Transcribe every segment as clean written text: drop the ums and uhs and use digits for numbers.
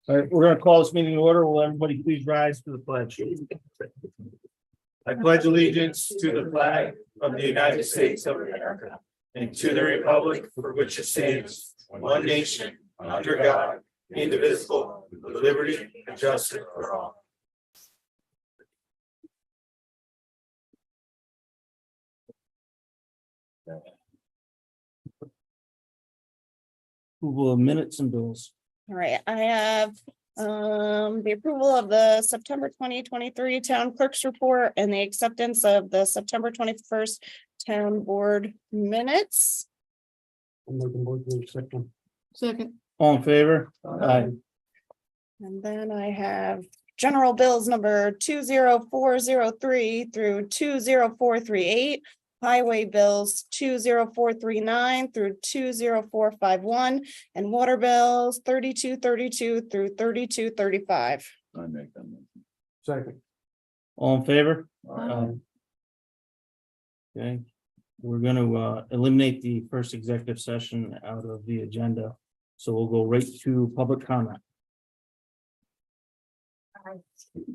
All right, we're gonna call this meeting in order. Will everybody please rise to the pledge? I pledge allegiance to the flag of the United States of America and to the republic for which it stands, one nation, under God, indivisible, with liberty and justice for all. Approval of minutes and bills. All right, I have the approval of the September 2023 town clerk's report and the acceptance of the September 21st town board minutes. Second. All in favor? Aye. And then I have general bills number 20403 through 20438. Highway bills 20439 through 20451 and water bills 3232 through 3235. I make that motion. Second. All in favor? Aye. Okay, we're gonna eliminate the first executive session out of the agenda. So we'll go right to public comment.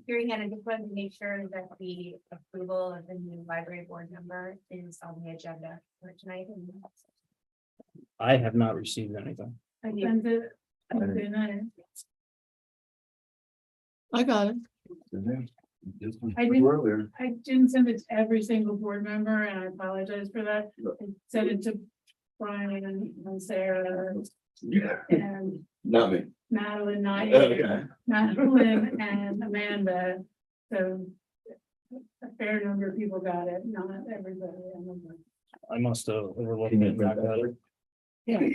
Hearing and I just wanted to make sure that the approval of the new library board member is on the agenda for tonight. I have not received anything. I do. Send it. I got it. I didn't- Earlier. I didn't send it to every single board member and I apologize for that. I sent it to Brian and Sarah Yeah. and Not me. Madeline, Okay. Madeline and Amanda. So a fair number of people got it, not everybody. I must have overlooked Can you it. print that? Yeah.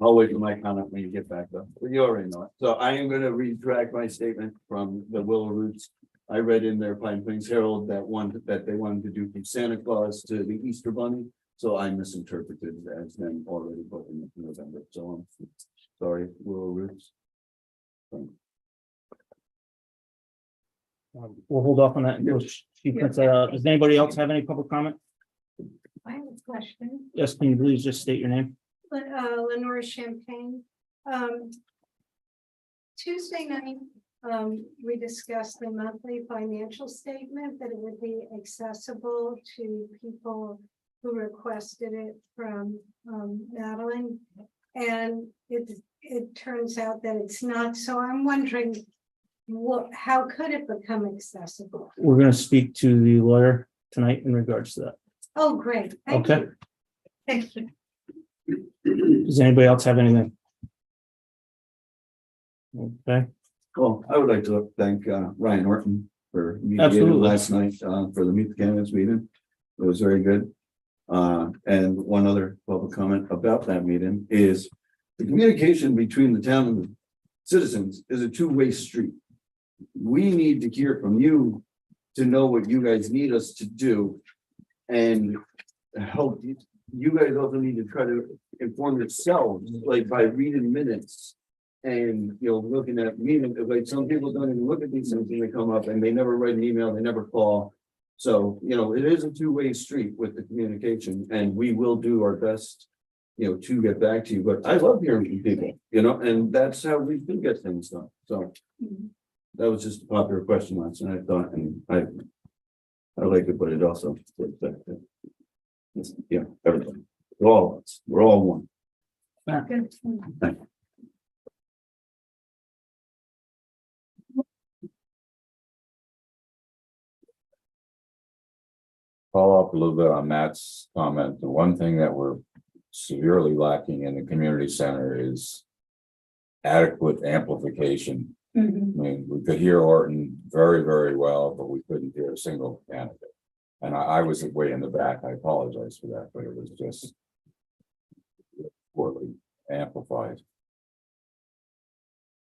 I'll wait for my comment when you get back though. But you already know it. So I am gonna retract my statement from the Willow Roots. I read in their Pine Plains Herald that they wanted to do from Santa Claus to the Easter Bunny. So I misinterpreted it as them already booking it in November. So I'm sorry, Willow Roots. We'll hold off on that until she prints that out. Does anybody else have any public comment? I have a question. Yes, can you please just state your name? Lenore Champagne. Tuesday night, we discussed the monthly financial statement, that it would be accessible to people who requested it from Madeline. And it turns out that it's not. So I'm wondering, how could it become accessible? We're gonna speak to the lawyer tonight in regards to that. Oh, great. Thank Okay. you. Thank you. Does anybody else have anything? Okay, Well, I would like to thank Ryan Orton for mediating Absolutely. last night for the Meet the Candidates meeting. It was very good. And one other public comment about that meeting is the communication between the town and the citizens is a two-way street. We need to hear from you to know what you guys need us to do and help you. You guys also need to try to inform yourselves, like by reading minutes. And, you know, looking at meetings, like some people don't even look at these things when they come up and they never write an email, they never call. So, you know, it is a two-way street with the communication and we will do our best, you know, to get back to you. But I love hearing from people, you know, and that's how we do get things done. So that was just a popular question last night, I thought, and I like it, but it also. Yeah, everybody, all of us, we're all one. Good. Follow up a little bit on Matt's comment. The one thing that we're severely lacking in the community center is adequate amplification. Mhm. I mean, we could hear Orton very, very well, but we couldn't hear a single candidate. And I was way in the back. I apologize for that, but it was just poorly amplified.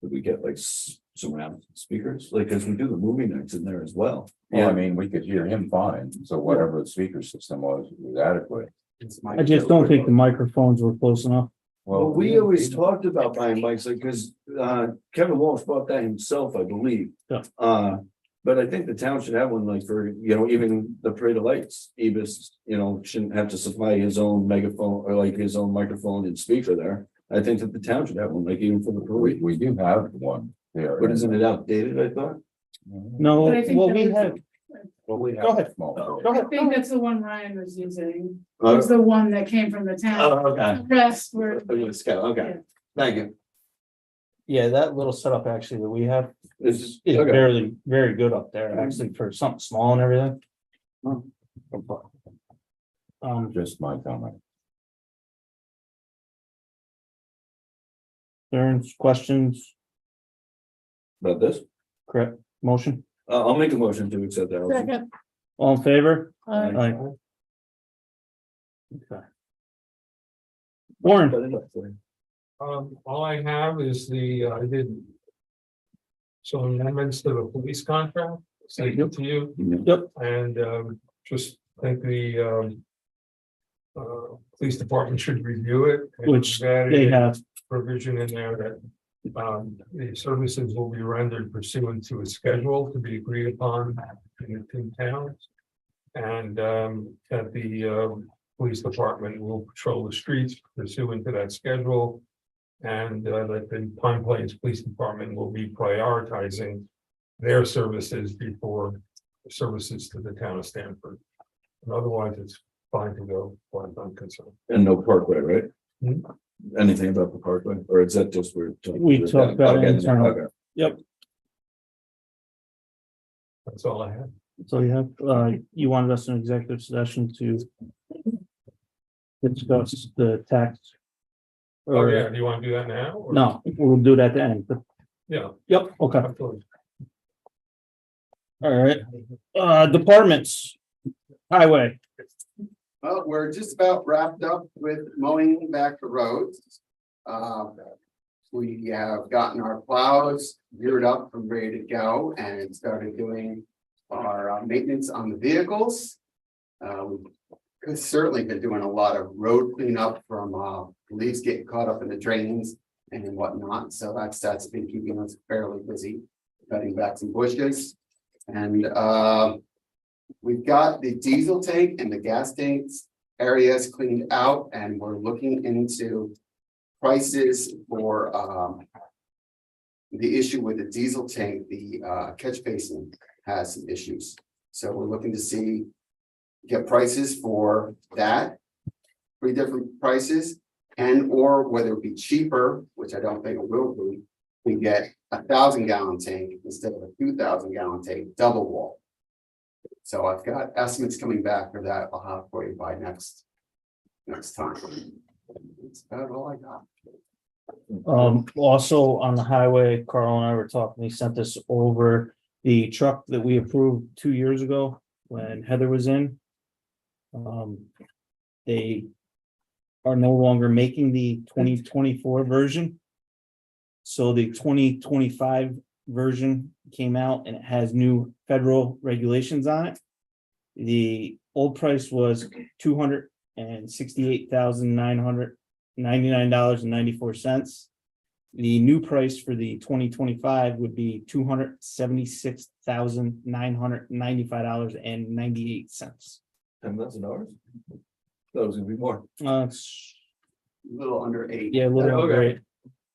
Did we get like surround speakers, like as we do the movie nights in there as well? Yeah, I mean, we could hear him fine. So whatever the speaker system was adequate. I just don't think the microphones were close enough. Well, we always talked about buying mics, like, cause Kevin Walsh bought that himself, I believe. Yeah. But I think the town should have one like for, even the parade of lights, Ebus, shouldn't have to supply his own megaphone or like his own microphone and speaker there. I think that the town should have one, like even for the parade. We do have one there. But isn't it outdated, I thought? No, But I think well, that we was- have, Well, we have Go ahead. a small. go I ahead. think that's the one Ryan was using, Oh, was the one that came from the town. okay. The rest were, Okay, thank you. Yeah, that little setup actually that we have It's, is okay. very, very good up there, actually, for something small and everything. Just my comment. Concerns, questions, About this, correct, motion, I'll make a motion to accept that. second, all in favor? Aye. Aye. Okay. Warren, All I have is I did. Some amendments to the police contract, sent it to you, yep, and, just think the, police department should review it. and which added they a have, Provision in there that, the services will be rendered pursuant to a schedule to be agreed upon in the two towns. And, that the, police department will patrol the streets pursuant to that schedule. And that the Pine Plains Police Department will be prioritizing their services before services to the town of Stanford. And otherwise, it's fine to go, as far as I'm concerned. And no parkway, right? Hmm? Anything about the parkway, or is that just we're? We talked about it Okay, internal. okay. yep, That's all I have. so you have, you wanted us in executive session to discuss the tax. Oh, Or- yeah, do you want to do that now? or- No, we'll do that at the end, but, Yeah. yep, okay, absolutely. all right, departments. Highway, Well, we're just about wrapped up with mowing back the roads. We have gotten our plows geared up and ready to go and started doing our maintenance on the vehicles. We've certainly been doing a lot of road cleanup from leaves getting caught up in the drains and whatnot, so that's been keeping us fairly busy, cutting back some bushes. And we've got the diesel tank and the gas tanks areas cleaned out, and we're looking into prices for the issue with the diesel tank. The catch basin has some issues, so we're looking to get prices for that. 3 different prices, and or whether it be cheaper, which I don't think it will be, we get a 1,000-gallon tank instead of a 2,000-gallon tank, double wall. So I've got estimates coming back for that. I'll have for you by next time. That's about all I got. also on the highway, Carl and I were talking, he sent us over the truck that we approved 2 years ago when Heather was in. They are no longer making the 2024 version. So the 2025 version came out and it has new federal regulations on it. The old price was $268,999.94. The new price for the 2025 would be $276,995.98. $10,000? That was gonna be more. It's, A little under 8. yeah, a little Okay. great.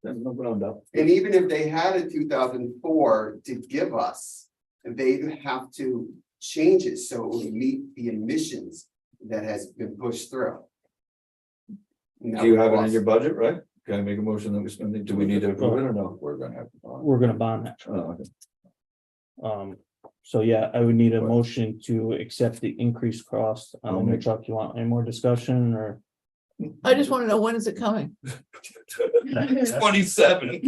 That's no round up. And even if they had a 2004 to give us, they'd have to change it so it would meet the emissions that has been pushed through. Do you have it in your budget, right? Can I make a motion that we spend it? Do we need to approve it or no? We're gonna have. We're gonna bond that. Oh, okay. So yeah, I would need a motion to accept the increased cost on the I'll new make- truck. You want any more discussion or? I just want to know, when is it coming? 27.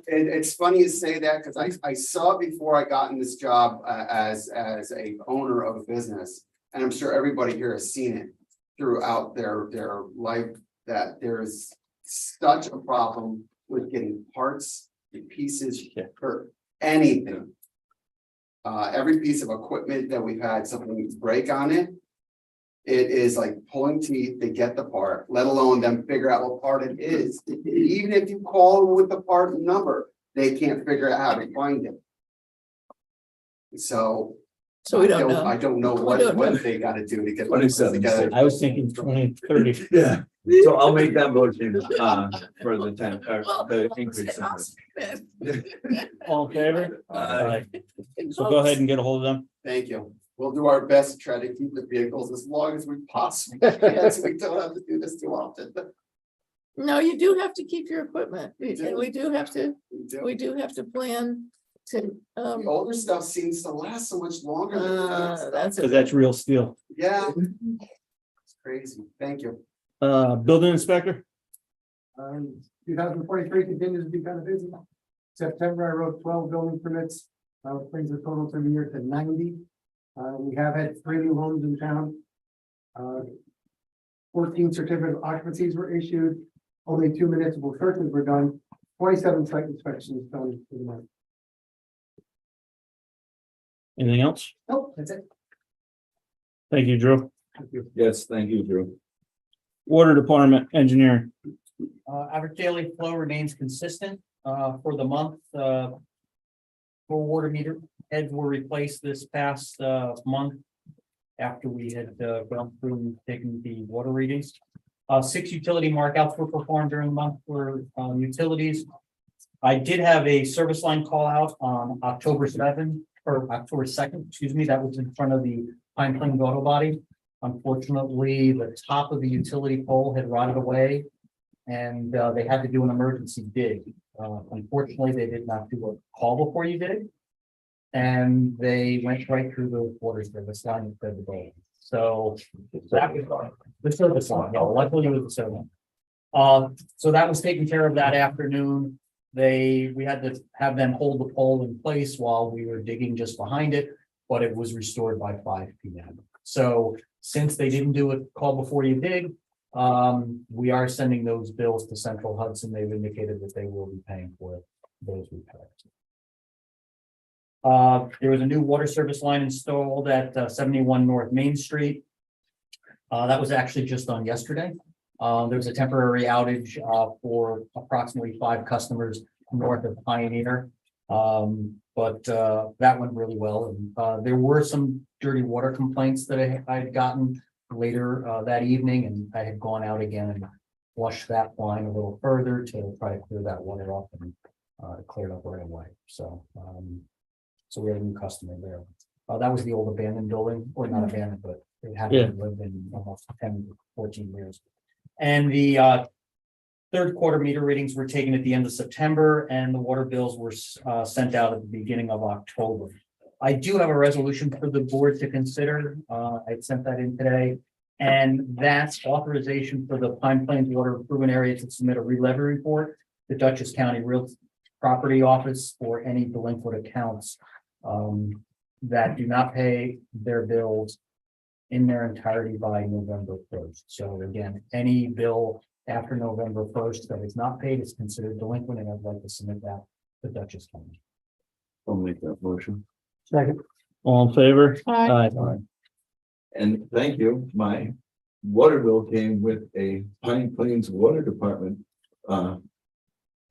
It's funny you say that because I saw it before I got in this job as a owner of a business. And I'm sure everybody here has seen it throughout their life, that there's such a problem with getting parts and pieces for anything. Every piece of equipment that we've had something break on it. It is like pulling teeth to get the part, let alone them figure out what part it is. Even if you call them with the part number, they can't figure out how to find it. So. So we don't I know. don't know We what, don't know. what they gotta do to get. 27. together. I was thinking 2030. Yeah, so I'll make that motion, for the ten, Well, the increase. I'll second it. All in favor? Aye. So go ahead and get a hold of them. Thank you. We'll do our best to try to keep the vehicles as long as we possibly can, so we don't have to do this too often. No, you do have to keep your equipment, We do. and we do have to, We do. we do have to plan to, The older stuff seems to last so much longer. than the newer stuff. that's Cause it. that's real steel. Yeah. It's crazy. Thank you. Building inspector? 2023 continues to be kind of busy. September, I wrote 12 building permits, which brings the total for the year to 90. We have had 3 new homes in town. 14 certificate of occupancies were issued, only 2 municipal searches were done, 27 site inspections done for the month. Anything else? Nope, that's it. Thank you, Drew. Yes, thank you, Drew. Water department engineering. Average daily flow remains consistent, for the month, for water meter heads were replaced this past, month. After we had, gone through and taken the water readings. 6 utility markouts were performed during the month for, utilities. I did have a service line call out on October 7th or October 2nd, excuse me, that was in front of the Pine Plains Auto Body. Unfortunately, the top of the utility pole had rotted away and they had to do an emergency dig. Unfortunately, they did not do a call before you dig. And they went right through the water service line and fed the bowl. So that was the service line, yeah, luckily it was the service line. So that was taken care of that afternoon. We had to have them hold the pole in place while we were digging just behind it, but it was restored by 5 p.m. So since they didn't do a call before you dig, we are sending those bills to Central Hudson. They've indicated that they will be paying for those repairs. There was a new water service line installed at 71 North Main Street. That was actually just on yesterday. There was a temporary outage for approximately 5 customers north of Pioneer. But that went really well. And there were some dirty water complaints that I had gotten later that evening, and I had gone out again and flushed that line a little further to try to clear that water up and clear it up right away. So we have a new customer there. That was the old abandoned building, or not abandoned, but it hadn't lived in almost 10, 14 years. And the third quarter meter readings were taken at the end of September, and the water bills were sent out at the beginning of October. I do have a resolution for the board to consider. I sent that in today. And that's authorization for the Pine Plains Water Improvement Area to submit a re-levy report to Dutchess County Real Property Office for any delinquent accounts that do not pay their bills in their entirety by November 1st. So again, any bill after November 1st that is not paid is considered delinquent, and I'd like to submit that to Dutchess County. I'll make that motion. Second. All in favor? Aye. And thank you. My water bill came with a Pine Plains Water Department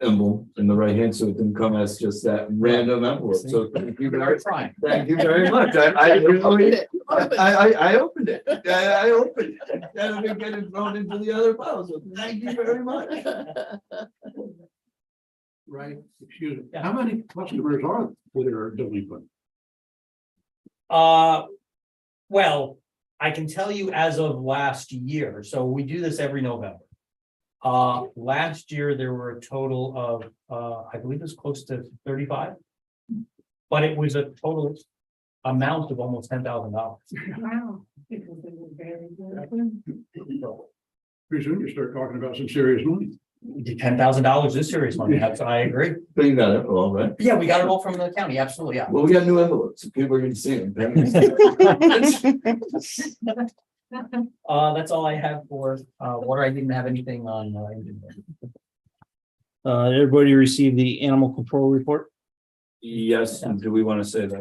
emblem in the right hand, so it didn't come as just that random envelope. So thank you very, Trying. thank you very much. I Open really, it, open it. I opened it. I opened it. And I've been getting thrown into the other pile. So thank you very much. Right, excuse me. How many customers are there delinquent? Well, I can tell you as of last year, so we do this every November. Last year, there were a total of, I believe it was close to 35. But it was a total amount of almost $10,000. Wow. Pretty soon you start talking about some serious money. $10,000 is serious money, that's, I agree. But you got it all right. Yeah, we got it all from the county, absolutely, yeah. Well, we got new envelopes. People are gonna see them. That's all I have for water. I didn't have anything on engineering. Everybody received the animal control report? Yes, and do we want to say that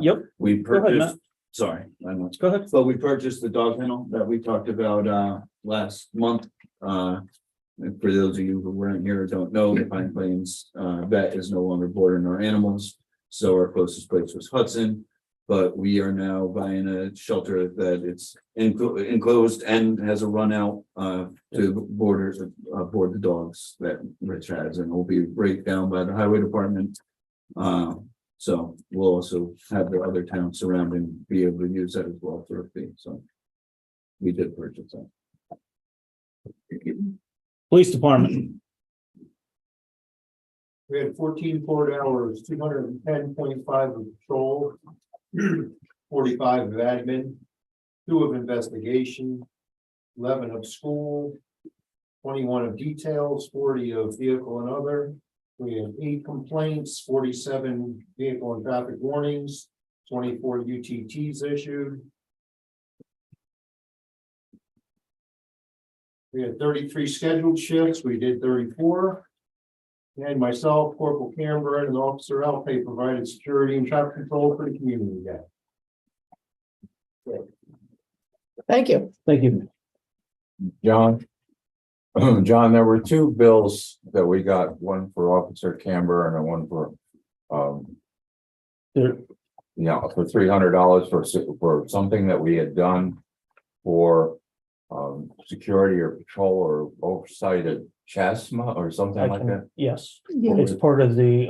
Yep, we Go ahead, purchased, Matt. sorry, I know. go ahead. So we purchased the dog kennel that we talked about last month. And for those of you who weren't here or don't know, the Pine Plains vet is no longer boarding our animals. So our closest place was Hudson. But we are now buying a shelter that it's enclosed and has a run out to borders, board the dogs that Rich has, and will be right down by the highway department. So we'll also have the other towns surrounding be able to use that as well for a fee, so. We did purchase that. Police department, We had 14 court hours, 210.5 of patrol, 45 of admin, 2 of investigation, 11 of school, 21 of details, 40 of vehicle and other. We had 8 complaints, 47 vehicle and traffic warnings, 24 UTTs issued. We had 33 scheduled shifts, we did 34. And myself, Corporal Canberra, and Officer Alpay provided security and traffic control for the community day. Thank you. thank you. John. John, there were 2 bills that we got, one for Officer Canberra and one for, There, for $300 for something that we had done for security or patrol or oversight at Chasma or something like that. yes, Yeah. it's part of the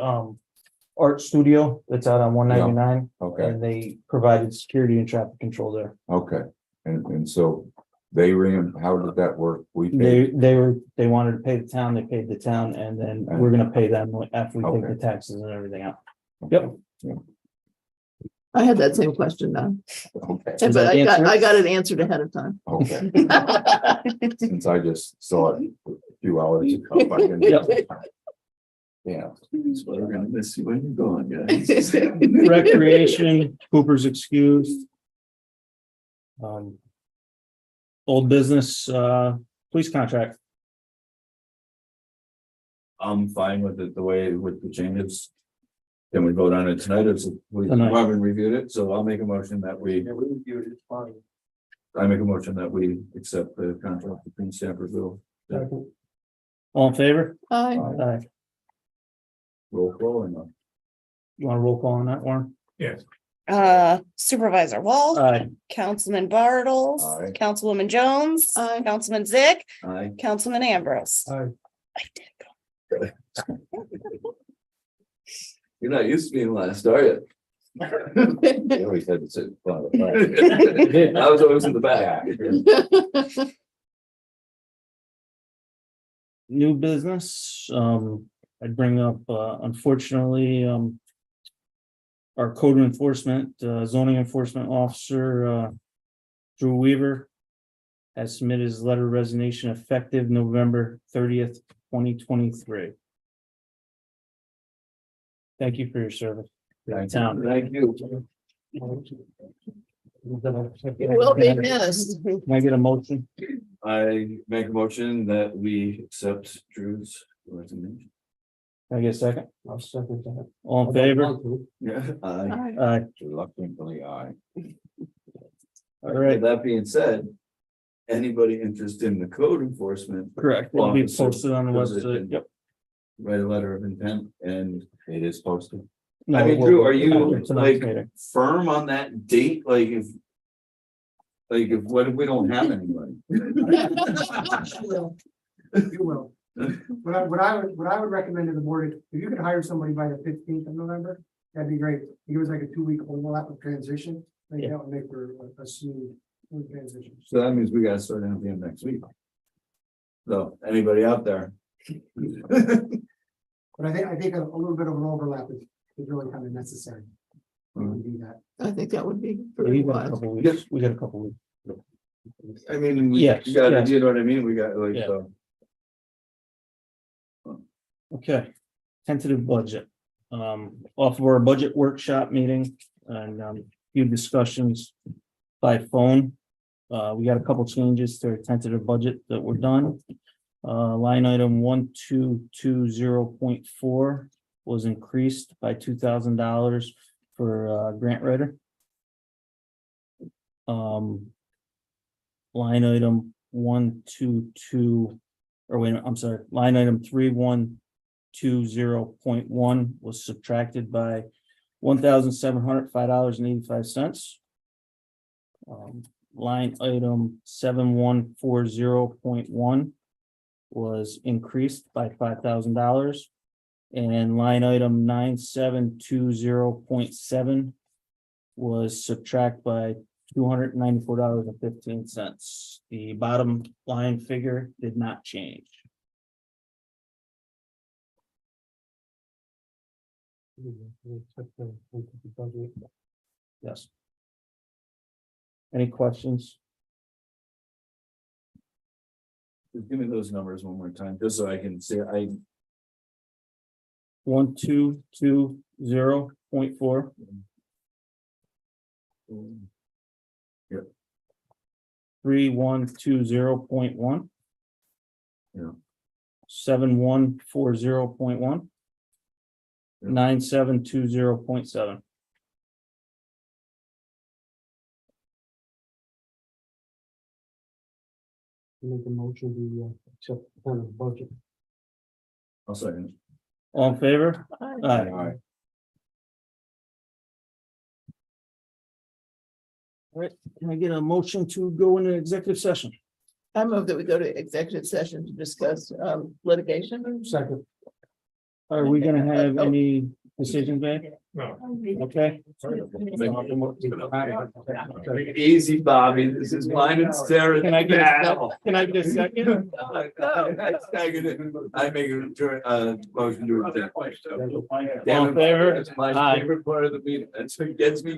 art studio that's out on 199, Okay, and they provided security and traffic control there. okay. And so how did that work? We paid, They wanted to pay the town, they paid the town, and then we're gonna pay them after we take Okay. the taxes and everything out. Yep. I had that same question done, okay, but that the answer? I got it answered ahead of time. okay. Since I just saw it a few hours ago. I didn't- Yep. Yeah, So we're gonna miss you when you're gone, guys. Recreation, Cooper's excused. Old business, police contract. I'm fine with it the way, with the changes. Can we vote on it tonight, or we Tonight. haven't reviewed it, so I'll make a motion that we, Yeah, we reviewed it, it's fine. I make a motion that we accept the contract between Sanfordville. All in favor? Aye. Aye. Roll call and You want a roll call on that one? Yes. Supervisor Wall, Aye. Councilman Bartles, Aye. Councilwoman Jones, Aye. Councilman Zick, aye. Councilman Ambrose. Aye. I did go. You're not used to being last, are you? they always had to sit in front of the I was always in the back. New business, I'd bring up, unfortunately, our code enforcement, zoning enforcement officer, Drew Weaver has submitted his letter of resignation effective November 30th, 2023. Thank you for your service. Thank Town. Thank you. It will be missed. Can I get a motion? I make a motion that we accept Drew's resignation. Can I get a second? I'll second that. All in favor? Yeah. Aye. Aye. Reluctantly, aye. All right, that being said, anybody interested in the code enforcement, Correct. Will be Officer posted on the website. position. Yep. write a letter of intent and. It is posted. I mean, No, Drew, we'll- are you after tonight's like meeting. firm on that date? Like if. Like if, what if we don't have anybody? You will. What I would recommend to the board, if you could hire somebody by the 15th of November, that'd be great. Give us like a 2-week overlap of transition. I think that would make for a smooth transition. So that means we gotta start interviewing next week. So anybody out there? But I think a little bit of an overlap is really kind of necessary. We can do that. I think that would be We very got a wise. couple weeks. We got a couple weeks. I mean, we Yes, gotta, yes. you know what I mean? We got like, Yeah. so. Okay, tentative budget. Off of our budget workshop meeting and few discussions by phone. We got a couple changes to our tentative budget that were done. Line item 1220.4 was increased by $2,000 for grant writer. Line item 122, or wait, I'm sorry, line item 3120.1 was subtracted by $1,705.85. Line item 7140.1 was increased by $5,000. And line item 9720.7 was subtract by $294.15. The bottom line figure did not change. Yes. Any questions? Just give me those numbers one more time, just so I can say, 1220.4. Yep. 3120.1. Yeah. 7140.1. Yeah. 9720.7. Make a motion to accept the kind of budget. I'll second. All in favor? Aye. Aye. All right. All right, can I get a motion to go into executive session? I move that we go to executive session to discuss litigation. Second. Are we gonna have any decisions made? No. Okay. Take it easy, Bobby. This is mine and Sarah. Can I get a, can I get a second? I make a motion to adjourn. All in favor? That's my Aye. favorite part of the meeting. That's what gets me